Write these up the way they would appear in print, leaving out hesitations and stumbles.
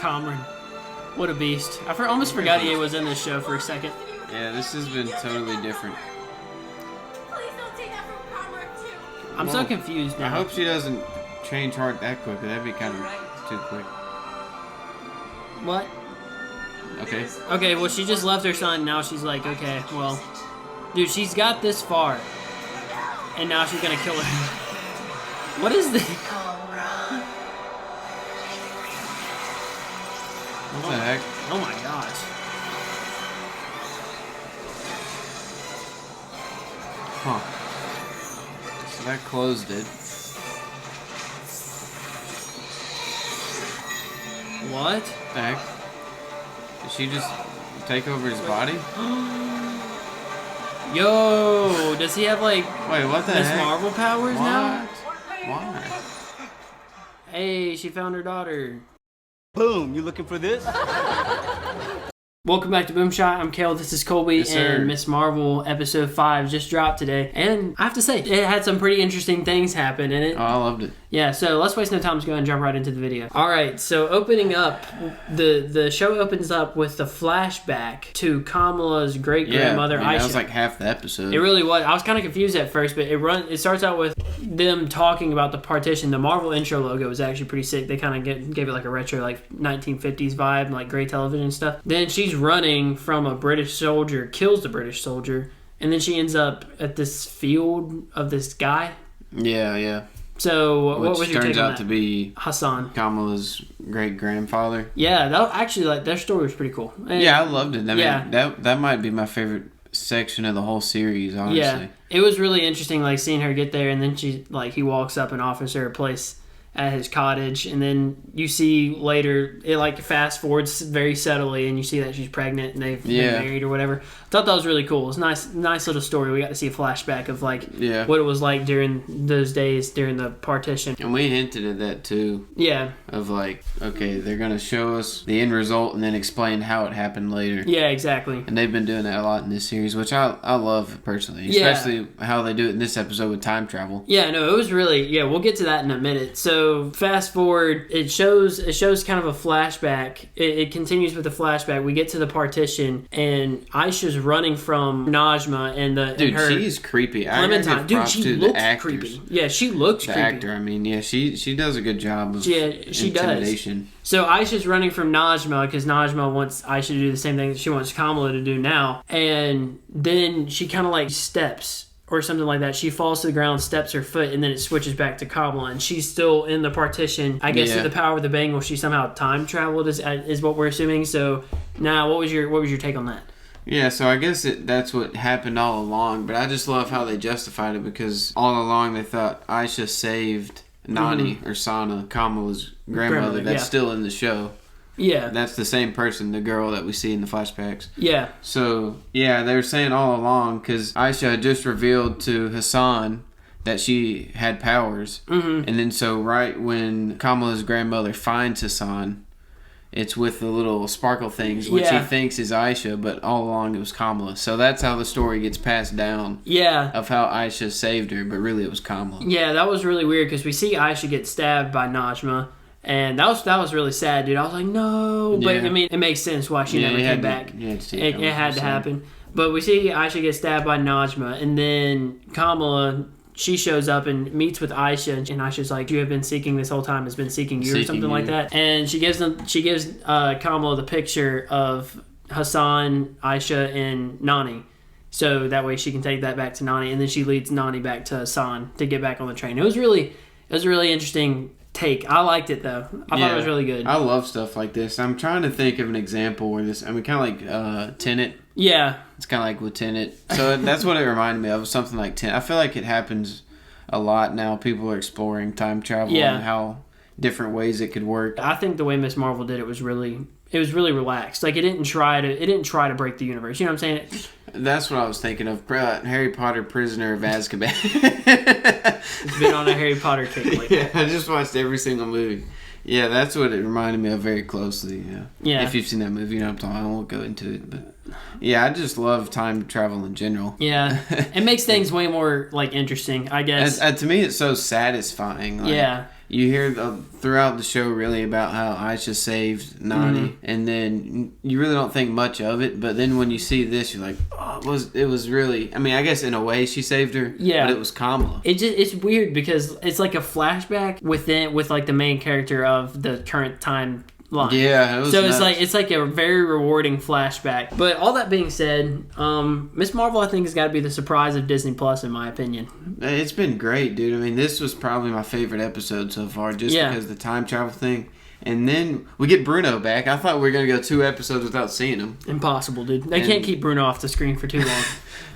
Kamran. What a beast. I almost forgot he was in this show for a second. Yeah, this has been totally different. Please don't take that from Kamran too. I'm so confused now. I hope she doesn't change heart that quickly. That'd be kind of too quick. What? Okay. Okay, well, she just left her son. Now she's like, okay, well. Dude, she's got this far. And now she's gonna kill her. What is this? What the heck? Oh my gosh. Huh. So that closed it. What? The heck? Did she just take over his body? Yo, does he have like Wait, what the Miss heck? Marvel powers now? Why? Hey, she found her daughter. Boom, you looking for this? Welcome back to BoomShot. I'm Kale. This is Colby, Yes, sir. and Miss Marvel episode 5 just dropped today. And I have to say, it had some pretty interesting things happen in it. Oh, I loved it. Yeah, so let's waste no time. Let's go ahead and jump right into the video. All right, so opening up, the show opens up with the flashback to Kamala's great-grandmother, Yeah, Aisha. that was like half the episode. It really was. I was kind of confused at first, but it starts out with them talking about the partition. The Marvel intro logo was actually pretty sick. They kind of gave it like a retro, like 1950s vibe, like gray television and stuff. Then she's running from a British soldier, kills the British soldier, and then she ends up at this field of this guy. Yeah. So what was Which your turns take on out that? to be Hassan. Kamala's great-grandfather. Yeah, that actually, like, their story was pretty cool. And Yeah, I loved it. I mean, Yeah. that might be my favorite section of the whole series, honestly. yeah, it was really interesting, like seeing her get there, and then he walks up and offers her a place at his cottage, and then you see later it like fast forwards very subtly, and you see that she's pregnant and they've been married or whatever. I thought that was really cool. It's nice little story. We got to see a flashback of like what it was like during those days during the partition. And we hinted at that too. Yeah, Of like, okay, they're gonna show us the end result and then explain how it happened later. yeah, exactly. And they've been doing that a lot in this series, which I love personally, Yeah. especially how they do it in this episode with time travel. Yeah, no, it was really, yeah, we'll get to that in a minute. So fast forward, it shows kind of a flashback. It continues with the flashback. We get to the partition, and Aisha's running from Najma and Dude, her she's creepy. Clementine. Dude, she to looks the actors. creepy. Yeah, she looks The creepy. actor, I mean, yeah, she does a good job of She does. intimidation. So Aisha's running from Najma because Najma wants Aisha to do the same thing that she wants Kamala to do now. And then she kind of like steps or something like that. She falls to the ground, steps her foot, and then it switches back to Kamala. And she's still in the partition. I guess through the power of the bangle, she somehow time traveled is what we're assuming. So now, what was your take on that? Yeah, so I guess that's what happened all along, but I just love how they justified it because all along they thought Aisha saved Nani or Sana, Kamala's grandmother that's still in the show. Yeah. That's the same person, the girl that we see in the flashbacks. Yeah. So, yeah, they were saying all along, because Aisha had just revealed to Hassan that she had powers. Mm-hmm. And then so right when Kamala's grandmother finds Hassan, it's with the little sparkle things, which he thinks is Aisha, but all along it was Kamala. So that's how the story gets passed down. Yeah. Of how Aisha saved her, but really it was Kamala. Yeah, that was really weird because we see Aisha get stabbed by Najma. And that was really sad, dude. I was like, no. But, I mean, it makes sense why she never came back. It had to happen. But we see Aisha get stabbed by Najma. And then Kamala, she shows up and meets with Aisha. And Aisha's like, you have been seeking this whole time. Has been seeking you or something like that. And she gives Kamala the picture of Hassan, Aisha, and Nani. So that way she can take that back to Nani. And then she leads Nani back to Hassan to get back on the train. It was a really interesting take. I liked it though. I thought it was really good. I love stuff like this. I'm trying to think of an example where this, I mean, kind of like Tenet. Yeah. It's kind of like with Tenet. So that's what it reminded me of, something like Tenet. I feel like it happens a lot now. People are exploring time travel and how different ways it could work. I think the way Miss Marvel did it was really relaxed. Like it didn't try to break the universe. You know what I'm saying? That's what I was thinking of. Harry Potter Prisoner of Azkaban. It's been on a Harry Potter kick lately. Yeah, I just watched every single movie. Yeah, that's what it reminded me of very closely. Yeah. If you've seen that movie, you know what I'm talking about. I won't go into it, but yeah, I just love time travel in general. Yeah, it makes things way more like interesting, I guess. To me, it's so satisfying. Like, You hear throughout the show really about how Aisha saved Nani, and then you really don't think much of it. But then when you see this, you're like, oh, it was really. I mean, I guess in a way she saved her. Yeah, but it was Kamala. It's weird because it's like a flashback with like the main character of the current time line. Yeah, it was so nuts. it's like a very rewarding flashback. But all that being said, Miss Marvel I think has got to be the surprise of Disney Plus in my opinion. It's been great, dude. I mean, this was probably my favorite episode so far, just because of the time travel thing. And then we get Bruno back. I thought we were going to go 2 episodes without seeing him. Impossible, dude. They can't keep Bruno off the screen for too long.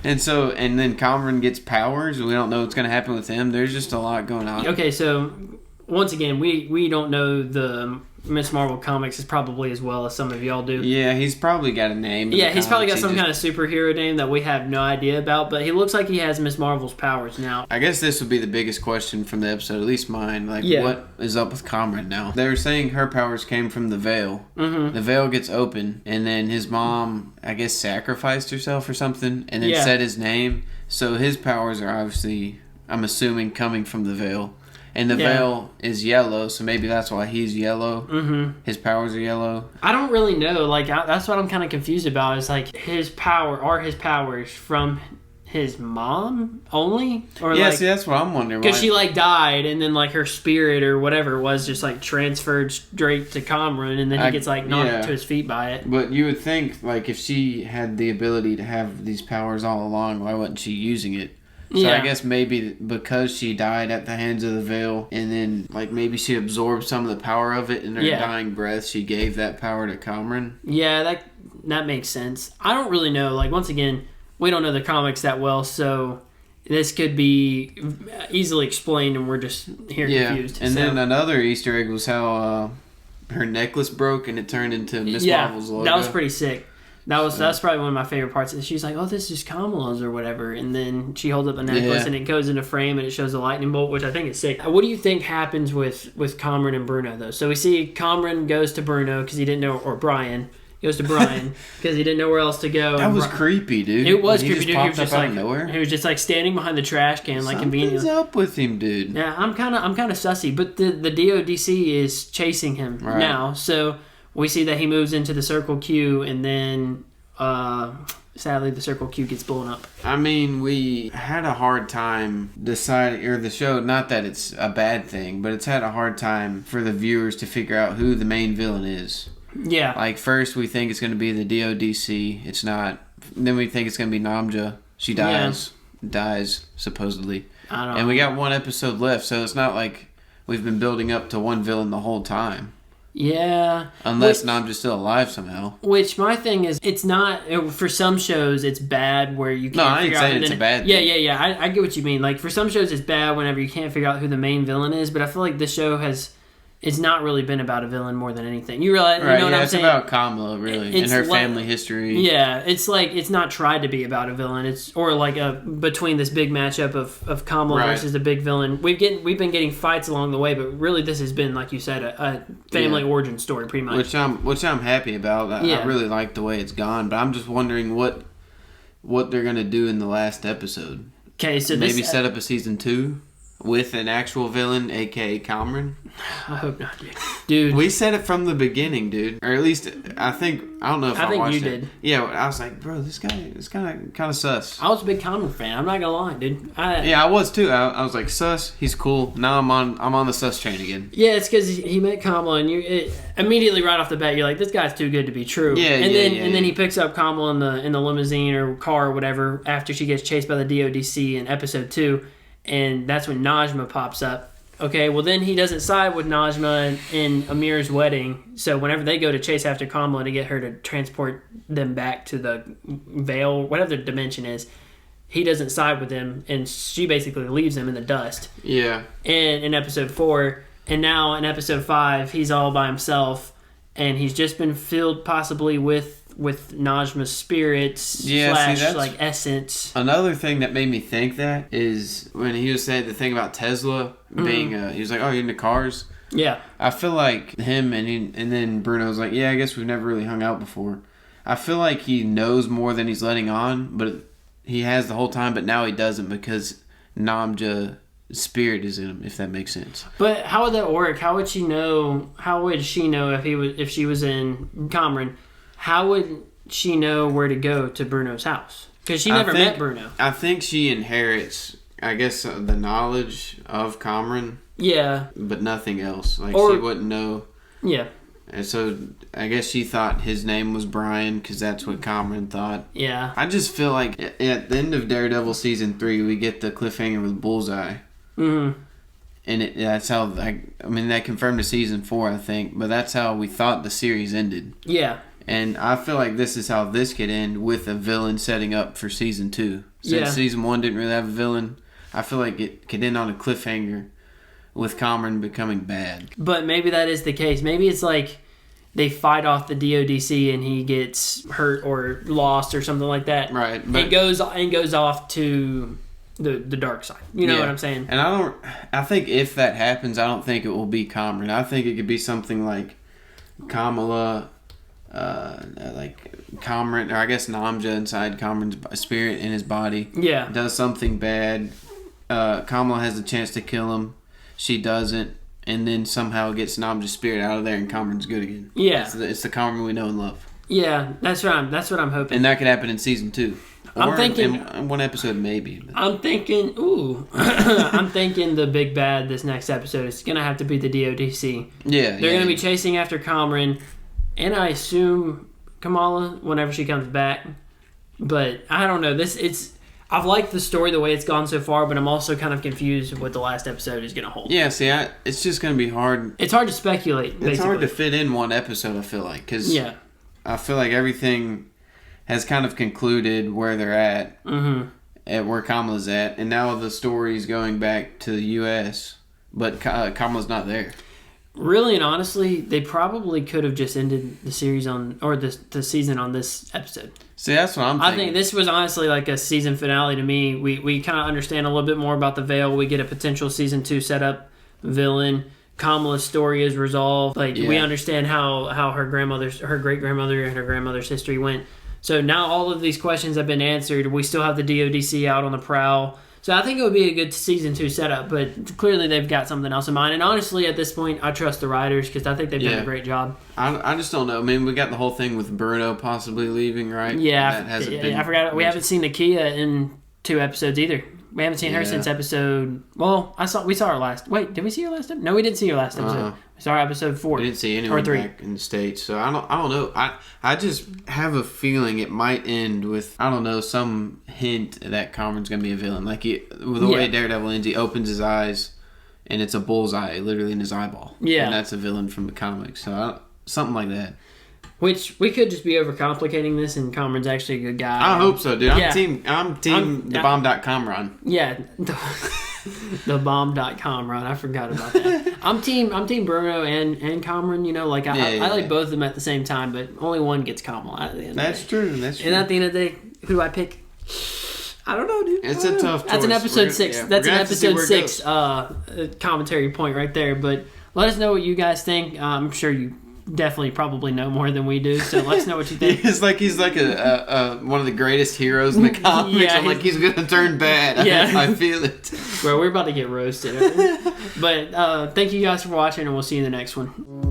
and then Kamran gets powers. We don't know what's going to happen with him. There's just a lot going on. Okay, so once again, we don't know the Miss Marvel comics is probably as well as some of y'all do. Yeah, he's probably got a name. Yeah, he's probably got some kind of superhero name that we have no idea about, but he looks like he has Miss Marvel's powers now. I guess this would be the biggest question from the episode, at least mine. Like, what is up with Kamran now? They were saying her powers came from the veil. Mm-hmm. The veil gets open, and then his mom, I guess, sacrificed herself or something, and then said his name. So his powers are obviously, I'm assuming, coming from the veil. And the veil is yellow, so maybe that's why he's yellow. Mm-hmm. His powers are yellow. I don't really know. Like, that's what I'm kind of confused about. Is like his powers from his mom only? Or see, that's what I'm wondering. Because she like died, and then like her spirit or whatever it was just like transferred straight to Kamran, and then he gets like knocked to his feet by it. But you would think like if she had the ability to have these powers all along, why wasn't she using it? So I guess maybe because she died at the hands of the veil, and then like maybe she absorbed some of the power of it in her dying breath, she gave that power to Kamran. Yeah, that makes sense. I don't really know. Like, once again, we don't know the comics that well, so this could be easily explained, and we're just here confused. And then another Easter egg was how her necklace broke and it turned into Miss Marvel's logo. That was pretty sick. That's probably one of my favorite parts. And she's like, "Oh, this is Kamala's or whatever," and then she holds up a necklace and it goes into frame and it shows a lightning bolt, which I think is sick. What do you think happens with Kamran and Bruno though? So we see Kamran goes to Bruno because he didn't know, or Brian goes to Brian because he didn't know where else to go. That was creepy, dude. It was creepy, dude. He was just like nowhere. He was just like standing behind the trash can, like conveniently. Something's up with him, dude. Yeah, I'm kind of sussy, but the DODC is chasing him now, so. We see that he moves into the Circle Q, and then, sadly, the Circle Q gets blown up. I mean, we had a hard time deciding, or the show, not that it's a bad thing, but it's had a hard time for the viewers to figure out who the main villain is. Yeah. Like, first we think it's going to be the DODC. It's not. Then we think it's going to be Namja. She dies. Dies, supposedly. I don't know. And we got 1 episode left, so it's not like we've been building up to one villain the whole time. Yeah. Unless Namja's still alive somehow. Which, my thing is, it's not... For some shows, it's bad where you can't figure out... No, I ain't saying it's a bad thing. Yeah. I get what you mean. Like, for some shows, it's bad whenever you can't figure out who the main villain is, but I feel like this show has... It's not really been about a villain more than anything. You realize, right, you know what I'm saying? It's about Kamala, really, and her family history. Yeah, it's like it's not tried to be about a villain. It's between this big matchup of Kamala versus the big villain. We've been getting fights along the way, but really this has been, like you said, a family origin story, pretty much. Which I'm happy about. I really like the way it's gone, but I'm just wondering what they're gonna do in the last episode. Okay, so maybe set up a season 2. With an actual villain, a.k.a. Kamran? I hope not, dude. We said it from the beginning, dude. Or at least, I don't know if I watched it. You did. Yeah, I was like, bro, this guy is kind of sus. I was a big Kamran fan. I'm not going to lie, dude. I was too. I was like, sus, he's cool. Now I'm on the sus train again. Yeah, it's because he met Kamala, and immediately right off the bat, you're like, this guy's too good to be true. And then he picks up Kamala in the limousine or car or whatever after she gets chased by the DODC in episode 2. And that's when Najma pops up. Okay, well then he doesn't side with Najma in Amir's wedding. So whenever they go to chase after Kamala to get her to transport them back to the veil, whatever the dimension is, he doesn't side with them, and she basically leaves them in the dust. Yeah. And in episode 4, and now in episode 5, he's all by himself, and he's just been filled possibly with Najma's spirits / like essence. Another thing that made me think that is when he was saying the thing about Tesla being he was like, oh, you're into cars? Yeah. I feel like him and then Bruno was like, yeah, I guess we've never really hung out before. I feel like he knows more than he's letting on, but he has the whole time, but now he doesn't because Namja spirit is in him, if that makes sense. But how would that work? How would she know? How would she know if she was in Kamran? How would she know where to go to Bruno's house? Because she never met Bruno. I think she inherits, I guess, the knowledge of Kamran. Yeah. But nothing else. Like, she wouldn't know. Yeah. And so, I guess she thought his name was Brian because that's what Kamran thought. Yeah. I just feel like at the end of Daredevil Season 3, we get the cliffhanger with Bullseye. Mm-hmm. And that's how, that confirmed to Season 4, I think. But that's how we thought the series ended. Yeah. And I feel like this is how this could end, with a villain setting up for Season 2. Since Season 1 didn't really have a villain, I feel like it could end on a cliffhanger with Kamran becoming bad. But maybe that is the case. Maybe it's like they fight off the DODC and he gets hurt or lost or something like that. Right. But it goes off to the dark side. You know what I'm saying? And I think if that happens, I don't think it will be Kamran. I think it could be something like Kamala... like Kamran, or I guess Namja inside Kamran's spirit in his body, does something bad. Kamala has the chance to kill him. She doesn't, and then somehow gets Namja's spirit out of there, and Kamran's good again. Yeah, it's the Kamran we know and love. Yeah, that's what I'm hoping. And that could happen in Season 2. I'm thinking in one episode, maybe. But. I'm thinking, I'm thinking the big bad this next episode is gonna have to be the DODC. Yeah, they're gonna be chasing after Kamran. And I assume Kamala whenever she comes back. But I don't know. I've liked the story the way it's gone so far, but I'm also kind of confused with what the last episode is going to hold. Yeah, see, it's just going to be hard. It's hard to speculate, basically. It's hard to fit in one episode, I feel like. Because I feel like everything has kind of concluded where they're at. Mm-hmm. At where Kamala's at. And now the story's going back to the U.S. But Kamala's not there. Really and honestly, they probably could have just ended the series the season on this episode. See, that's what I'm thinking. I think this was honestly like a season finale to me. We kind of understand a little bit more about the Veil. We get a potential Season 2 setup villain. Kamala's story is resolved. We understand how her great-grandmother and her grandmother's history went. So now all of these questions have been answered. We still have the DODC out on the prowl. So I think it would be a good Season 2 setup, but clearly they've got something else in mind. And honestly, at this point, I trust the writers because I think they've done a great job. I just don't know. I mean, we got the whole thing with Bruno possibly leaving, right? Yeah, I forgot. We haven't seen Nakia in 2 episodes either. We haven't seen her since episode... Well, we saw her last... Wait, did we see her last episode? No, we didn't see her last episode. We saw her episode 4. We didn't see anyone back in the States, so I don't know. I just have a feeling it might end with, I don't know, some hint that Kamran's going to be a villain. Like, the way Daredevil ends, he opens his eyes, and it's a bullseye literally in his eyeball. Yeah. And that's a villain from the comics. So, something like that. Which we could just be overcomplicating this, and Kamran's actually a good guy. I hope so, dude. I'm team the bomb.Kamran. Yeah, the bomb.Kamran. I forgot about that. I'm team Bruno and Kamran. You know, I like both of them at the same time, but only one gets Kamala at the end. That's true. And at the end of the day, who do I pick? I don't know, dude. It's a tough choice. That's an episode 6. That's an episode 6 commentary point right there. But let us know what you guys think. I'm sure you definitely probably know more than we do, so let us know what you think. he's like a one of the greatest heroes in the comics. I'm like, he's gonna turn bad. Yeah. I feel it. Bro, we're about to get roasted. But thank you guys for watching, and we'll see you in the next one.